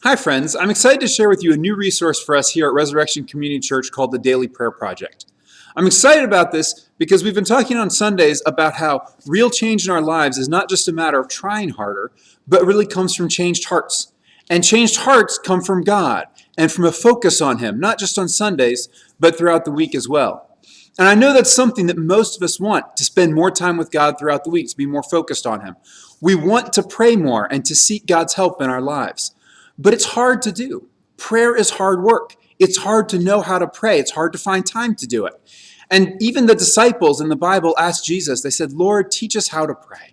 Hi, friends. I'm excited to share with you a new resource for us here at Resurrection Community Church called the Daily Prayer Project. I'm excited about this because we've been talking on Sundays about how real change in our lives is not just a matter of trying harder, but really comes from changed hearts. And changed hearts come from God and from a focus on Him, not just on Sundays, but throughout the week as well. And I know that's something that most of us want, to spend more time with God throughout the week, to be more focused on Him. We want to pray more and to seek God's help in our lives. But it's hard to do. Prayer is hard work. It's hard to know how to pray. It's hard to find time to do it. And even the disciples in the Bible asked Jesus, they said, Lord, teach us how to pray.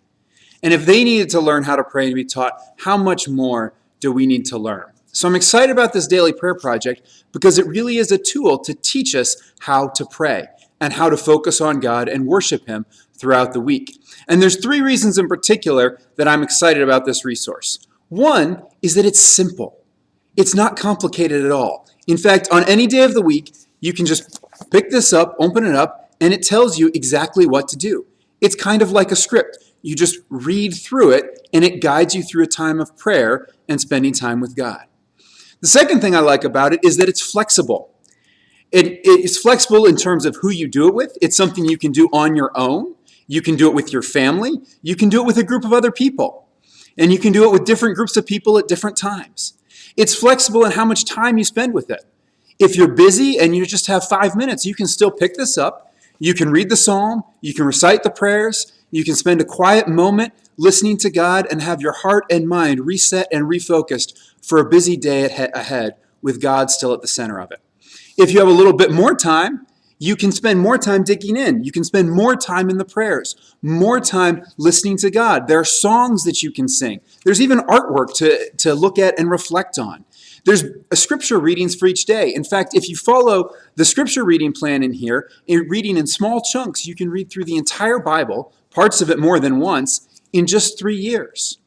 And if they needed to learn how to pray and be taught, how much more do we need to learn? So I'm excited about this daily prayer project because it really is a tool to teach us how to pray and how to focus on God and worship Him throughout the week. And there's three reasons in particular that I'm excited about this resource. One is that it's simple. It's not complicated at all. In fact, on any day of the week, you can just pick this up, open it up, and it tells you exactly what to do. It's kind of like a script. You just read through it, and it guides you through a time of prayer and spending time with God. The second thing I like about it is that it's flexible. It's flexible in terms of who you do it with. It's something you can do on your own. You can do it with your family. You can do it with a group of other people. And you can do it with different groups of people at different times. It's flexible in how much time you spend with it. If you're busy and you just have 5 minutes, you can still pick this up. You can read the psalm. You can recite the prayers. You can spend a quiet moment listening to God and have your heart and mind reset and refocused for a busy day ahead with God still at the center of it. If you have a little bit more time, you can spend more time digging in. You can spend more time in the prayers, more time listening to God. There are songs that you can sing. There's even artwork to look at and reflect on. There's scripture readings for each day. In fact, if you follow the scripture reading plan in here, reading in small chunks, you can read through the entire Bible, parts of it more than once, in just 3 years.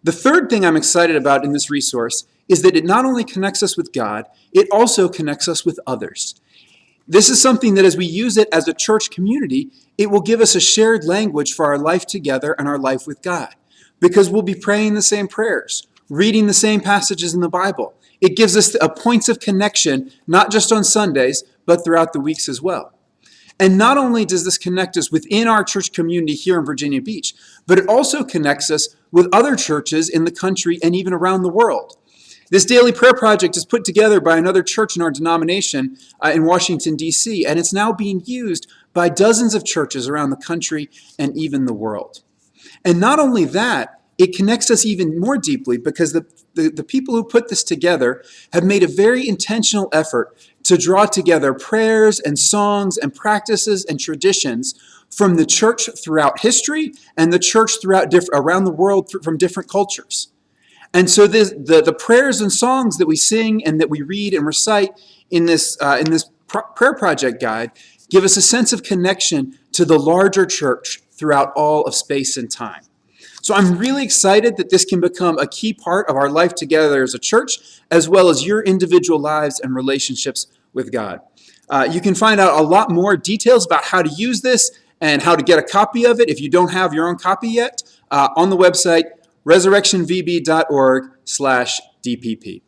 The third thing I'm excited about in this resource is that it not only connects us with God, it also connects us with others. This is something that as we use it as a church community, it will give us a shared language for our life together and our life with God. Because we'll be praying the same prayers, reading the same passages in the Bible. It gives us a points of connection, not just on Sundays, but throughout the weeks as well. And not only does this connect us within our church community here in Virginia Beach, but it also connects us with other churches in the country and even around the world. This daily prayer project is put together by another church in our denomination in Washington, D.C., and it's now being used by dozens of churches around the country and even the world. And not only that, it connects us even more deeply because the people who put this together have made a very intentional effort to draw together prayers and songs and practices and traditions from the church throughout history and the church throughout around the world from different cultures. And so the prayers and songs that we sing and that we read and recite in this prayer project guide give us a sense of connection to the larger church throughout all of space and time. So I'm really excited that this can become a key part of our life together as a church, as well as your individual lives and relationships with God. You can find out a lot more details about how to use this and how to get a copy of it if you don't have your own copy yet on the website resurrectionvb.org/DPP.